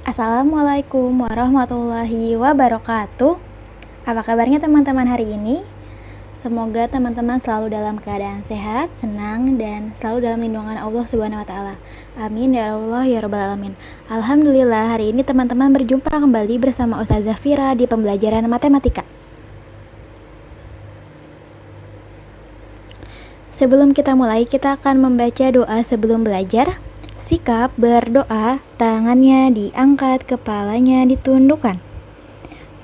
Assalamualaikum warahmatullahi wabarakatuh. Apa kabarnya teman-teman hari ini? Semoga teman-teman selalu dalam keadaan sehat, senang, dan selalu dalam lindungan Allah Subhanahu wa taala. Amin ya Allah ya rabbal alamin. Alhamdulillah, hari ini teman-teman berjumpa kembali bersama Ustazah Fira di pembelajaran matematika. Sebelum kita mulai, kita akan membaca doa sebelum belajar. Sikap berdoa, tangannya diangkat, kepalanya ditundukkan.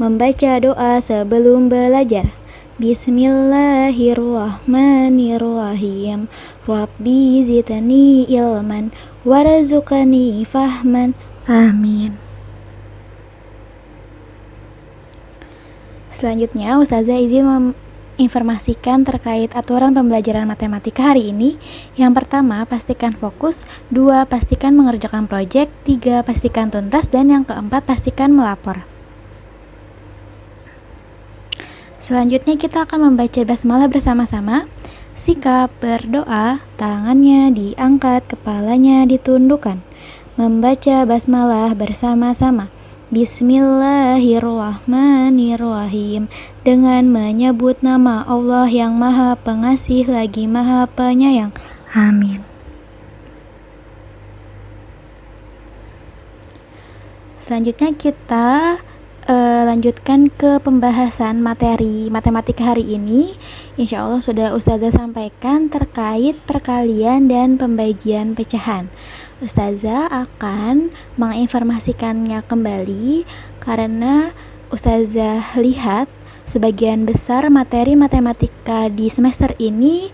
Membaca doa sebelum belajar. Bismillahirrahmanirrahim. Rabbi zidni ilman warzuqni fahman. Amin. Selanjutnya, Ustazah izin informasikan terkait aturan pembelajaran matematika hari ini. Yang pertama, pastikan fokus. 2, pastikan mengerjakan proyek. 3, pastikan tuntas. Dan yang keempat, pastikan melapor. Selanjutnya kita akan membaca basmalah bersama-sama. Sikap berdoa, tangannya diangkat, kepalanya ditundukkan. Membaca basmalah bersama-sama. Bismillahirrahmanirrahim. Dengan menyebut nama Allah yang Maha Pengasih lagi Maha Penyayang. Amin. Selanjutnya kita lanjutkan ke pembahasan materi matematika hari ini. Insya Allah sudah Ustazah sampaikan terkait perkalian dan pembagian pecahan. Ustazah akan menginformasikannya kembali karena Ustazah lihat sebagian besar materi matematika di semester ini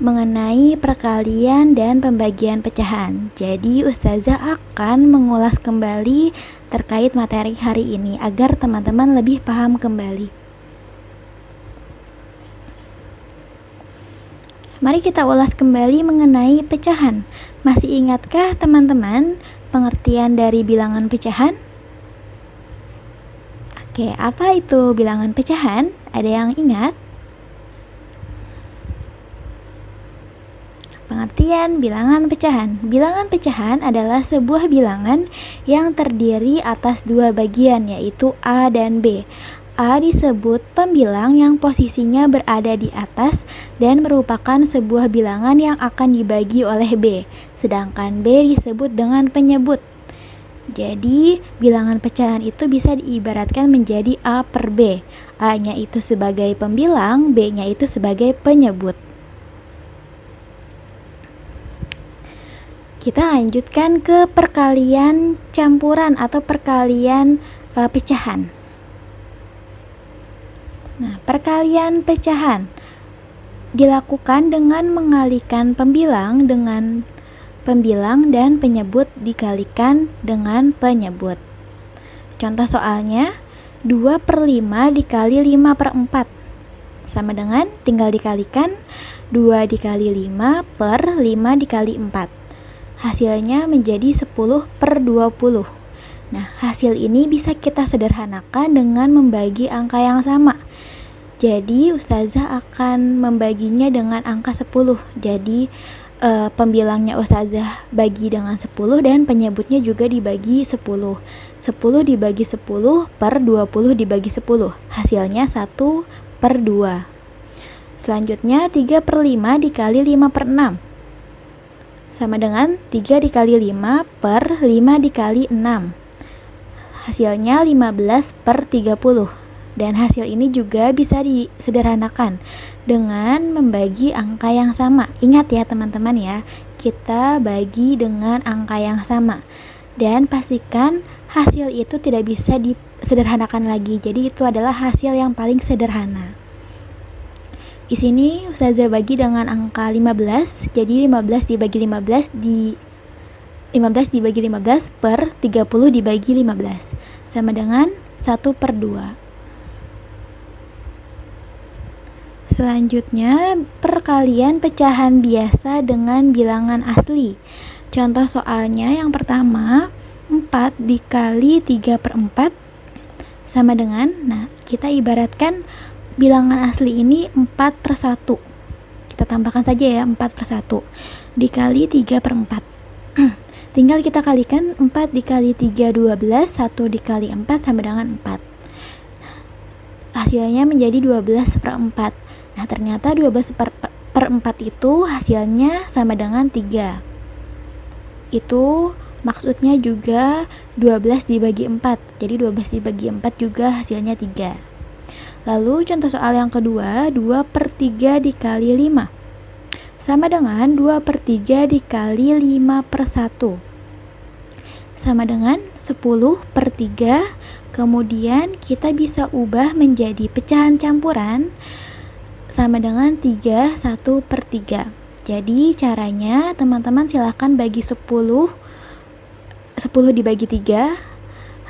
mengenai perkalian dan pembagian pecahan. Jadi Ustazah akan mengulas kembali terkait materi hari ini agar teman-teman lebih paham kembali. Mari kita ulas kembali mengenai pecahan. Masih ingatkah teman-teman pengertian dari bilangan pecahan? Oke, apa itu bilangan pecahan? Ada yang ingat? Pengertian bilangan pecahan. Bilangan pecahan adalah sebuah bilangan yang terdiri atas dua bagian, yaitu A dan B. A disebut pembilang yang posisinya berada di atas dan merupakan sebuah bilangan yang akan dibagi oleh B, sedangkan B disebut dengan penyebut. Jadi, bilangan pecahan itu bisa diibaratkan menjadi A per B. A-nya itu sebagai pembilang, B-nya itu sebagai penyebut. Kita lanjutkan ke perkalian campuran atau perkalian pecahan. Nah, perkalian pecahan dilakukan dengan mengalihkan pembilang dengan pembilang dan penyebut dikalikan dengan penyebut. Contoh soalnya, 2 per 5 dikali 5 per 4 sama dengan, tinggal dikalikan, 2 dikali 5 per 5 dikali 4. Hasilnya menjadi 10 per 20. Nah, hasil ini bisa kita sederhanakan dengan membagi angka yang sama. Jadi, Ustazah akan membaginya dengan angka 10. Jadi, pembilangnya Ustazah bagi dengan 10 dan penyebutnya juga dibagi 10. 10 dibagi 10 per 20 dibagi 10. Hasilnya 1 per 2. Selanjutnya, 3 per 5 dikali 5 per 6. Sama dengan 3 dikali 5 per 5 dikali 6. Hasilnya 15 per 30. Dan hasil ini juga bisa disederhanakan dengan membagi angka yang sama. Ingat ya teman-teman ya, kita bagi dengan angka yang sama. Dan pastikan hasil itu tidak bisa disederhanakan lagi. Jadi itu adalah hasil yang paling sederhana. Di sini Ustazah bagi dengan angka 15. Jadi 15 dibagi 15 dibagi 15 per 30 dibagi 15 sama dengan 1 per 2. Selanjutnya, perkalian pecahan biasa dengan bilangan asli. Contoh soalnya yang pertama, 4 dikali 3 per 4 sama dengan, kita ibaratkan bilangan asli ini 4 per 1. Kita tambahkan saja ya, 4 per 1 dikali 3 per 4 Tinggal kita kalikan 4 dikali 3 12, 1 dikali 4 sama dengan 4. Hasilnya menjadi 12/4. Nah, ternyata 12/4 itu hasilnya sama dengan 3. Itu maksudnya juga 12 dibagi 4. Jadi 12 dibagi 4 juga hasilnya 3. Lalu contoh soal yang kedua, 2/3 dikali 5 sama dengan 2/3 dikali 5/1 sama dengan 10/3. Kemudian kita bisa ubah menjadi pecahan campuran sama dengan 3 1/3. Jadi caranya teman-teman silahkan bagi 10 dibagi 3.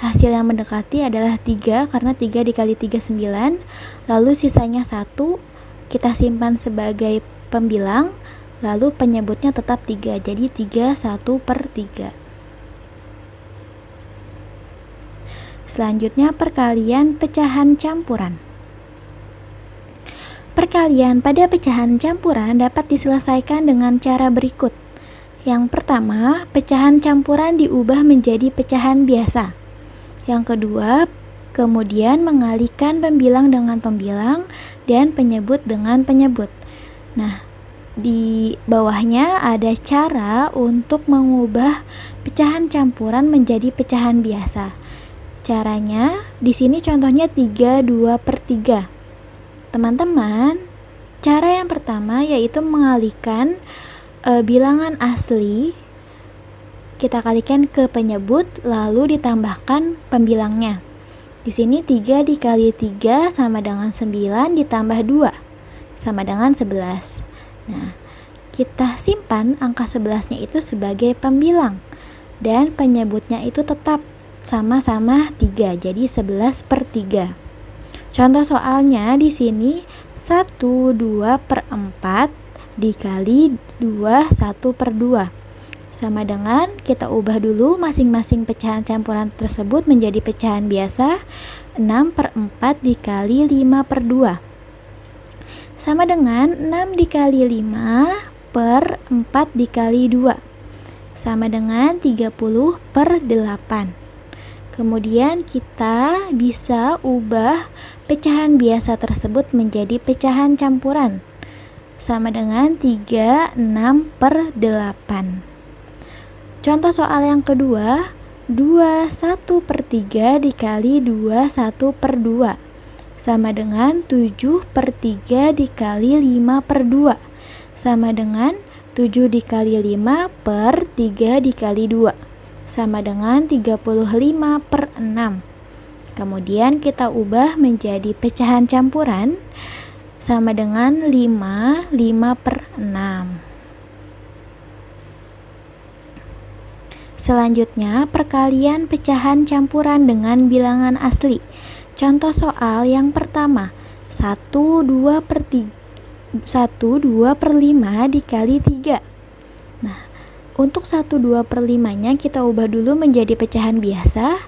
Hasil yang mendekati adalah 3 karena 3 dikali 3 9. Lalu sisanya 1 kita simpan sebagai pembilang, lalu penyebutnya tetap 3. Jadi 3 1/3. Selanjutnya perkalian pecahan campuran. Perkalian pada pecahan campuran dapat diselesaikan dengan cara berikut. Yang pertama, pecahan campuran diubah menjadi pecahan biasa. Yang kedua, kemudian mengalihkan pembilang dengan pembilang dan penyebut dengan penyebut. Nah, di bawahnya ada cara untuk mengubah pecahan campuran menjadi pecahan biasa. Caranya di sini contohnya 3 2/3. Teman-teman, cara yang pertama yaitu mengalihkan bilangan asli, kita kalikan ke penyebut lalu ditambahkan pembilangnya. Di sini 3 dikali 3 sama dengan 9 ditambah 2 sama dengan 11. Nah, kita simpan angka 11-nya itu sebagai pembilang dan penyebutnya itu tetap sama-sama 3, jadi 11/3. Contoh soalnya di sini 1 2/4 dikali 2 1/2 sama dengan, kita ubah dulu masing-masing pecahan campuran tersebut menjadi pecahan biasa. 6/4 dikali 5/2 sama dengan 6 dikali 5/4 dikali 2 sama dengan 30/8. Kemudian kita bisa ubah pecahan biasa tersebut menjadi pecahan campuran sama dengan 3 6/8. Contoh soal yang kedua, 2 1/3 dikali 2 1/2 sama dengan 7/3 dikali 5/2 sama dengan 7 dikali 5/3 dikali 2 sama dengan 35/6. Kemudian kita ubah menjadi pecahan campuran sama dengan 5 5/6. Selanjutnya perkalian pecahan campuran dengan bilangan asli. Contoh soal yang pertama, 1 2/5 dikali 3. Nah, untuk 1 2/5-nya kita ubah dulu menjadi pecahan biasa.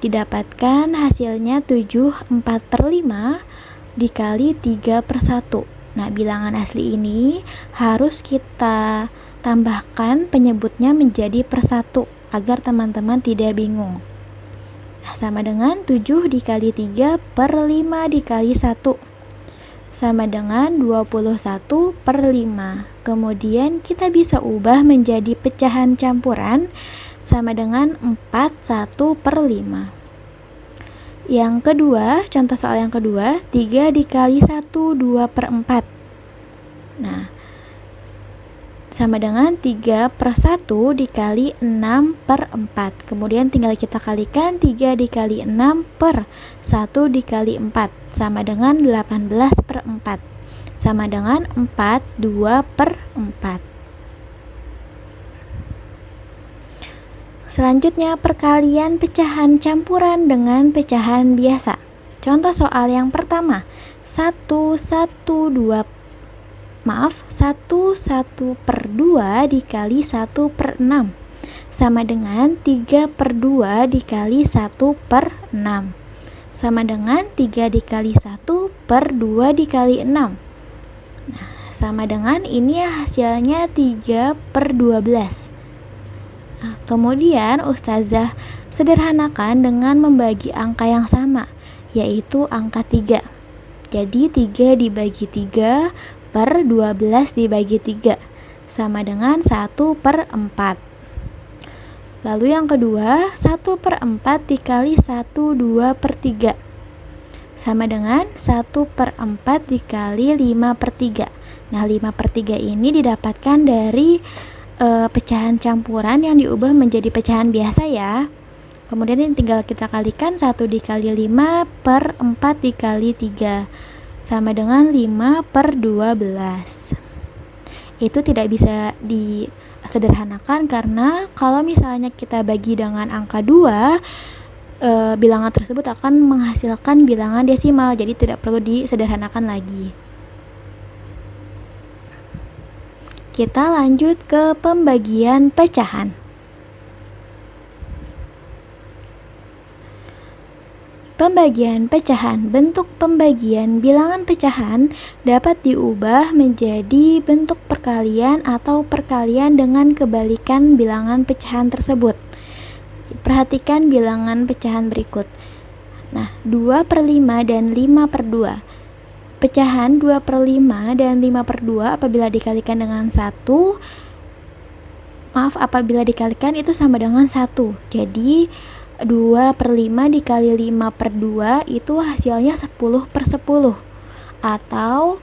Didapatkan hasilnya 7 4/5 dikali 3/1. Nah, bilangan asli ini harus kita tambahkan penyebutnya menjadi per 1 agar teman-teman tidak bingung. Sama dengan 7 dikali 3/5 dikali 1 sama dengan 21/5. Kemudian kita bisa ubah menjadi pecahan campuran sama dengan 4 1/5. Yang kedua, contoh soal yang kedua, 3 dikali 1 2/4. Nah, sama dengan 3/1 dikali 6/4. Kemudian tinggal kita kalikan 3 dikali 6/1 dikali 4 sama dengan 18/4 sama dengan 42/4. Selanjutnya perkalian pecahan campuran dengan pecahan biasa. Contoh soal yang pertama, 1/2 dikali 1/6 sama dengan 3/2 dikali 1/6 sama dengan 3 dikali 1/2 dikali 6. Nah, sama dengan ini hasilnya 3/12. Nah, Kemudian Ustazah sederhanakan dengan membagi angka yang sama, yaitu angka 3. Jadi 3 dibagi 3 per 12 dibagi 3 sama dengan 1/4. Lalu yang kedua, 1/4 dikali 1/2/3 sama dengan 1/4 dikali 5/3. Nah, 5/3 ini didapatkan dari pecahan campuran yang diubah menjadi pecahan biasa ya. Kemudian ini tinggal kita kalikan, 1 dikali 5 per 4 dikali 3 sama dengan 5/12. Itu tidak bisa disederhanakan karena kalau misalnya kita bagi dengan angka 2, bilangan tersebut akan menghasilkan bilangan desimal, jadi tidak perlu disederhanakan lagi. Kita lanjut ke pembagian pecahan. Pembagian pecahan. Bentuk pembagian bilangan pecahan dapat diubah menjadi bentuk perkalian atau perkalian dengan kebalikan bilangan pecahan tersebut. Perhatikan bilangan pecahan berikut. Nah, 2/5 dan 5/2. Pecahan 2/5 dan 5/2 apabila dikalikan dengan 1, apabila dikalikan itu sama dengan 1. Jadi 2/5 dikali 5/2 itu hasilnya 10/10, atau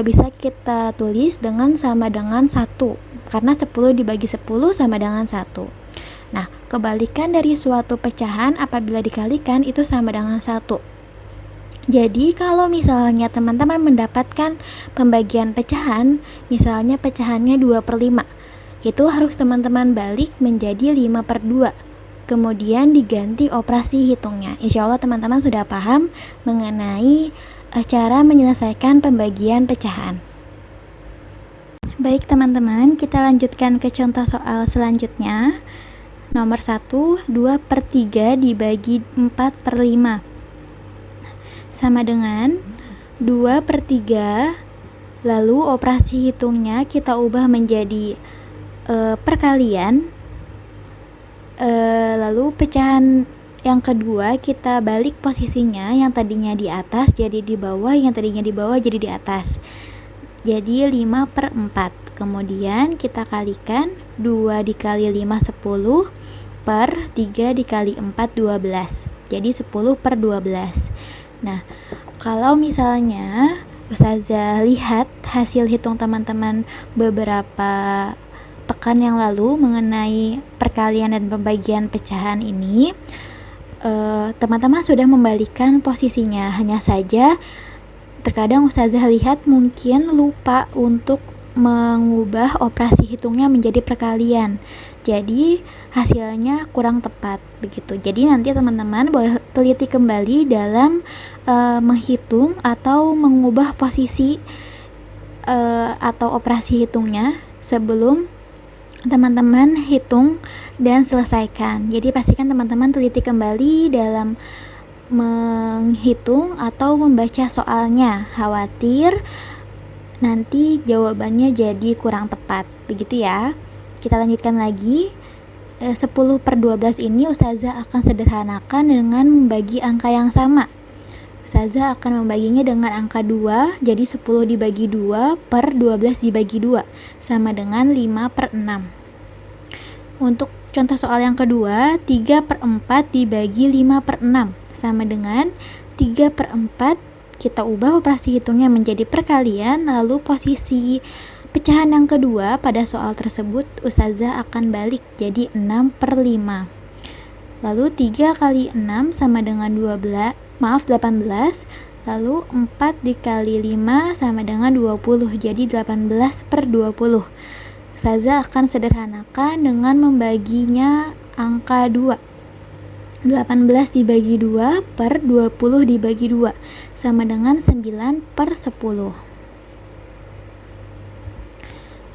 bisa kita tulis dengan sama dengan 1 karena 10 dibagi 10 sama dengan 1. Nah, kebalikan dari suatu pecahan apabila dikalikan itu sama dengan 1. Jadi kalau misalnya teman-teman mendapatkan pembagian pecahan, misalnya pecahannya 2/5, itu harus teman-teman balik menjadi 5/2. Kemudian diganti operasi hitungnya. Insya Allah teman-teman sudah paham mengenai cara menyelesaikan pembagian pecahan. Baik teman-teman, kita lanjutkan ke contoh soal selanjutnya. Nomor 1, 2/3 dibagi 4/5 sama dengan 2/3. Lalu operasi hitungnya kita ubah menjadi perkalian. Lalu pecahan yang kedua kita balik posisinya, yang tadinya di atas jadi di bawah, yang tadinya di bawah jadi di atas. Jadi 5/4. Kemudian kita kalikan, 2 dikali 5 10 per 3 dikali 4 12. Jadi 10/12. Nah, kalau misalnya Ustazah lihat hasil hitung teman-teman beberapa pekan yang lalu mengenai perkalian dan pembagian pecahan ini, teman-teman sudah membalikkan posisinya. Hanya saja terkadang Ustazah lihat mungkin lupa untuk mengubah operasi hitungnya menjadi perkalian, jadi hasilnya kurang tepat begitu. Jadi nanti teman-teman boleh teliti kembali dalam menghitung atau mengubah posisi atau operasi hitungnya sebelum teman-teman hitung dan selesaikan. Jadi pastikan teman-teman teliti kembali dalam menghitung atau membaca soalnya, khawatir nanti jawabannya jadi kurang tepat, begitu ya. Kita lanjutkan lagi. 10/12 ini Ustazah akan sederhanakan dengan membagi angka yang sama. Ustazah akan membaginya dengan angka 2, jadi 10 dibagi 2 per 12 dibagi 2 sama dengan 5/6. Untuk contoh soal yang kedua, 3/4 dibagi 5/6 sama dengan 3/4. Kita ubah operasi hitungnya menjadi perkalian, lalu posisi pecahan yang kedua pada soal tersebut Ustazah akan balik jadi 6/5. Lalu 3 kali 6 sama dengan 18. Lalu 4 dikali 5 sama dengan 20, jadi 18/20. Ustazah akan sederhanakan dengan membaginya angka 2. 18 dibagi 2 per 20 dibagi 2 sama dengan 9/10.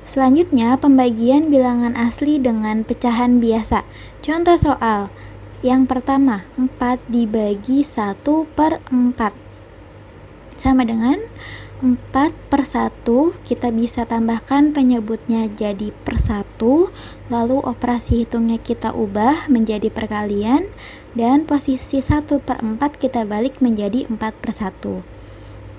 Selanjutnya, pembagian bilangan asli dengan pecahan biasa. Contoh soal yang pertama, 4 dibagi 1/4 sama dengan 4/1 kita bisa tambahkan penyebutnya jadi per 1, lalu operasi hitungnya kita ubah menjadi perkalian, dan posisi 1/4 kita balik menjadi 4/1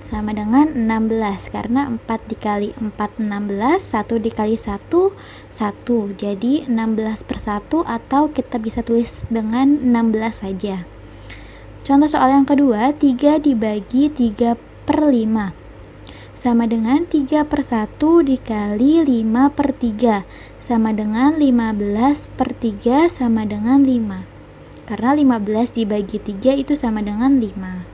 sama dengan 16, karena 4 dikali 4 16, 1 dikali 1 1, jadi 16/1, atau kita bisa tulis dengan 16 saja. Contoh soal yang kedua, 3 dibagi 3/5 sama dengan 3/1 dikali 5/3 sama dengan 15/3 sama dengan 5, karena 15 dibagi 3 itu sama dengan 5.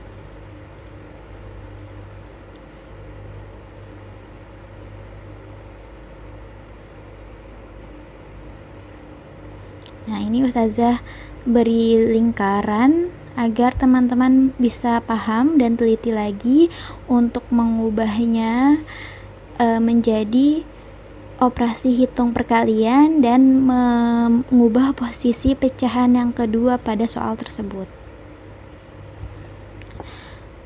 Nah, ini Ustazah beri lingkaran agar teman-teman bisa paham dan teliti lagi untuk mengubahnya menjadi operasi hitung perkalian dan mengubah posisi pecahan yang kedua pada soal tersebut.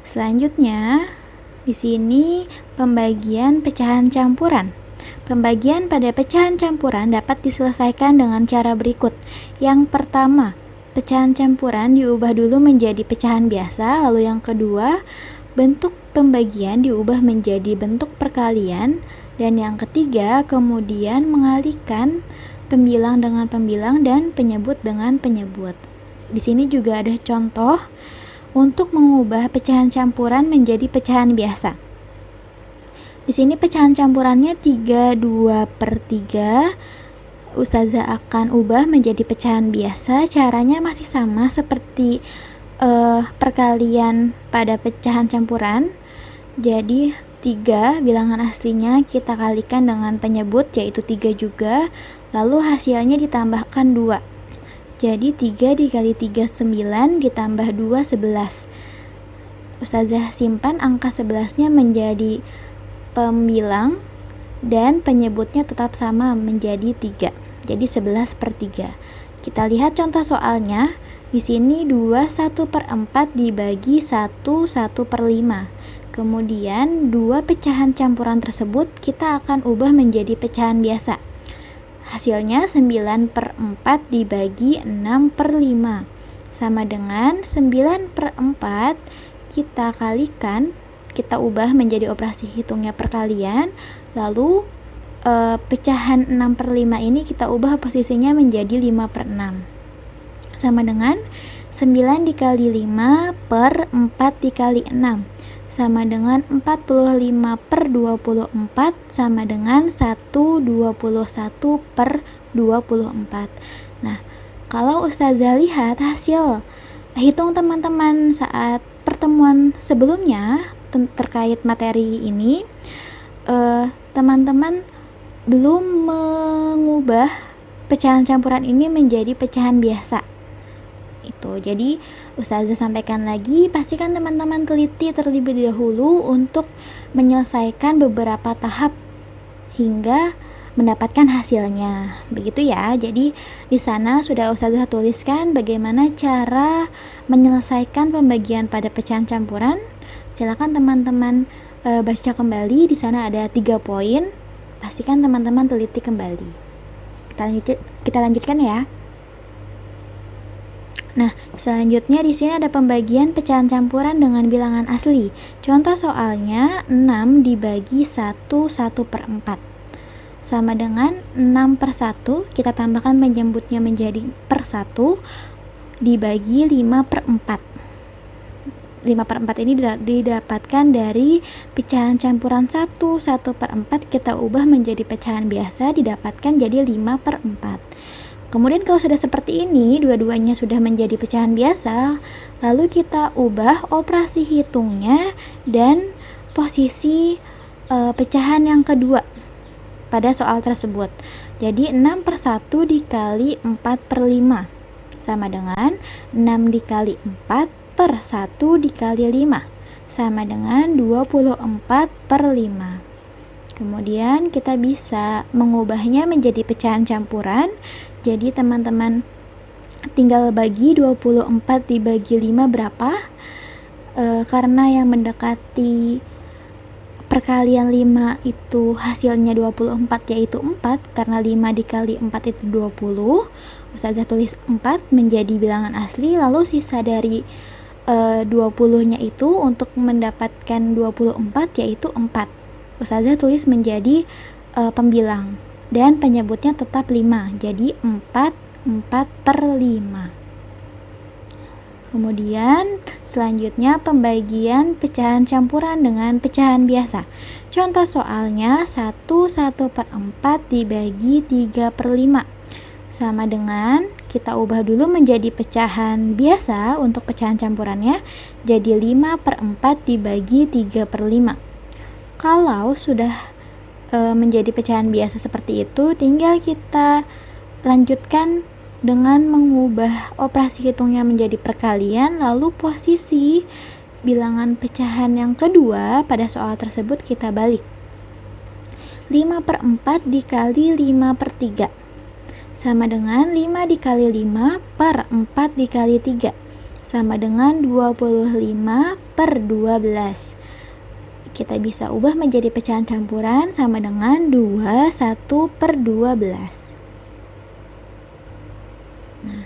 Selanjutnya, di sini pembagian pecahan campuran. Pembagian pada pecahan campuran dapat diselesaikan dengan cara berikut. Yang pertama, pecahan campuran diubah dulu menjadi pecahan biasa, lalu yang kedua, bentuk pembagian diubah menjadi bentuk perkalian, dan yang ketiga, kemudian mengalihkan pembilang dengan pembilang dan penyebut dengan penyebut. Di sini juga ada contoh untuk mengubah pecahan campuran menjadi pecahan biasa. Di sini pecahan campurannya 32/3. Ustazah akan ubah menjadi pecahan biasa. Caranya masih sama seperti perkalian pada pecahan campuran. Jadi 3 bilangan aslinya kita kalikan dengan penyebut, yaitu 3 juga. Lalu hasilnya ditambahkan 2. Jadi 3 dikali 3 9, ditambah 2 11. Ustazah simpan angka 11-nya menjadi pembilang dan penyebutnya tetap sama menjadi 3. Jadi 11/3. Kita lihat contoh soalnya. Di sini 2 1/4 dibagi 1 1/5. Kemudian 2 pecahan campuran tersebut kita akan ubah menjadi pecahan biasa. Hasilnya 9/4 dibagi 6/5 sama dengan 9/4 kita kalikan, kita ubah menjadi operasi hitungnya perkalian, lalu pecahan 6/5 ini kita ubah posisinya menjadi 5/6 sama dengan 9 dikali 5 per 4 dikali 6 sama dengan 45/24 sama dengan 1/21/24. Nah, kalau Ustazah lihat hasil hitung teman-teman saat pertemuan sebelumnya terkait materi ini, teman-teman belum mengubah pecahan campuran ini menjadi pecahan biasa. Itu. Jadi Ustazah sampaikan lagi, pastikan teman-teman teliti terlebih dahulu untuk menyelesaikan beberapa tahap hingga mendapatkan hasilnya. Begitu ya. Jadi di sana sudah Ustazah tuliskan bagaimana cara menyelesaikan pembagian pada pecahan campuran. Silakan teman-teman baca kembali. Di sana ada 3 poin. Pastikan teman-teman teliti kembali. Kita lanjutkan ya. Nah, selanjutnya di sini ada pembagian pecahan campuran dengan bilangan asli. Contoh soalnya 6 dibagi 1 1/4 sama dengan 6/1. Kita tambahkan penyebutnya menjadi per 1 dibagi 5/4. 5/4 ini didapatkan dari pecahan campuran 1 1/4, kita ubah menjadi pecahan biasa, didapatkan jadi 5/4. Kemudian kalau sudah seperti ini, dua-duanya sudah menjadi pecahan biasa, lalu kita ubah operasi hitungnya dan posisi pecahan yang kedua pada soal tersebut. Jadi 6/1 dikali 4/5 sama dengan 6 dikali 4 per 1 dikali 5 sama dengan 24/5. Kemudian kita bisa mengubahnya menjadi pecahan campuran. Jadi teman-teman tinggal bagi 24 dibagi 5 berapa, karena yang mendekati perkalian 5 itu hasilnya 24 yaitu 4, karena 5 dikali 4 itu 20. Ustazah tulis 4 menjadi bilangan asli, lalu sisa dari 20-nya itu untuk mendapatkan 24 yaitu 4. Ustazah tulis menjadi pembilang dan penyebutnya tetap 5, jadi 4/5. Kemudian selanjutnya pembagian pecahan campuran dengan pecahan biasa. Contoh soalnya 1/4 dibagi 3/5 sama dengan, kita ubah dulu menjadi pecahan biasa untuk pecahan campurannya, jadi 5/4 dibagi 3/5. Kalau sudah menjadi pecahan biasa seperti itu, tinggal kita lanjutkan dengan mengubah operasi hitungnya menjadi perkalian, lalu posisi bilangan pecahan yang kedua pada soal tersebut kita balik. 5/4 dikali 5/3 sama dengan 5 dikali 5/4 dikali 3 sama dengan 25/12. Kita bisa ubah menjadi pecahan campuran sama dengan 21/12. Nah,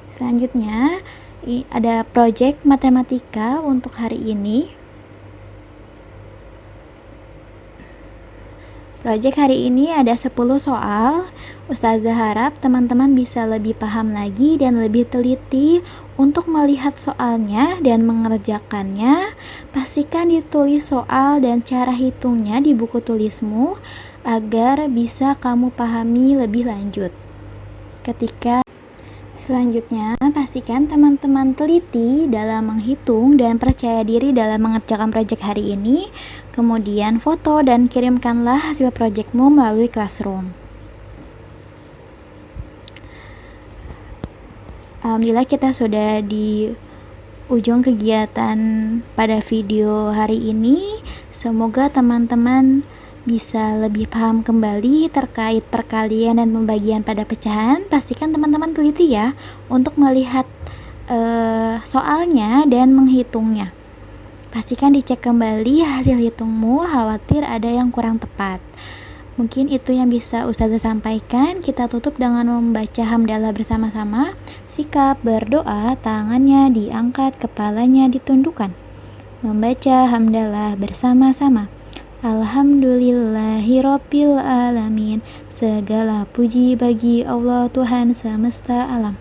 selanjutnya ada proyek matematika untuk hari ini. Proyek hari ini ada 10 soal. Ustazah harap teman-teman bisa lebih paham lagi dan lebih teliti untuk melihat soalnya dan mengerjakannya. Pastikan ditulis soal dan cara hitungnya di buku tulismu agar bisa kamu pahami lebih lanjut. Selanjutnya, pastikan teman-teman teliti dalam menghitung dan percaya diri dalam mengerjakan proyek hari ini. Kemudian foto dan kirimkanlah hasil proyekmu melalui Classroom. Alhamdulillah kita sudah di ujung kegiatan pada video hari ini. Semoga teman-teman bisa lebih paham kembali terkait perkalian dan pembagian pada pecahan. Pastikan teman-teman teliti ya untuk melihat soalnya dan menghitungnya. Pastikan dicek kembali hasil hitungmu, khawatir ada yang kurang tepat. Mungkin itu yang bisa Ustazah sampaikan. Kita tutup dengan membaca hamdalah bersama-sama. Sikap berdoa, tangannya diangkat, kepalanya ditundukkan. Membaca hamdalah bersama-sama. Alhamdulillahirabbil alamin. Segala puji bagi Allah Tuhan semesta alam.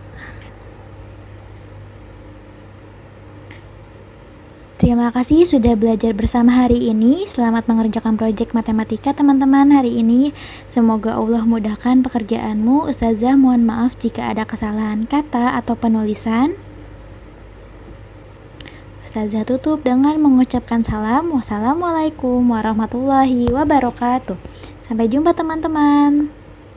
Terima kasih sudah belajar bersama hari ini. Selamat mengerjakan proyek matematika teman-teman hari ini. Semoga Allah mudahkan pekerjaanmu. Ustazah mohon maaf jika ada kesalahan kata atau penulisan. Ustazah tutup dengan mengucapkan salam. Wassalamualaikum warahmatullahi wabarakatuh. Sampai jumpa teman-teman.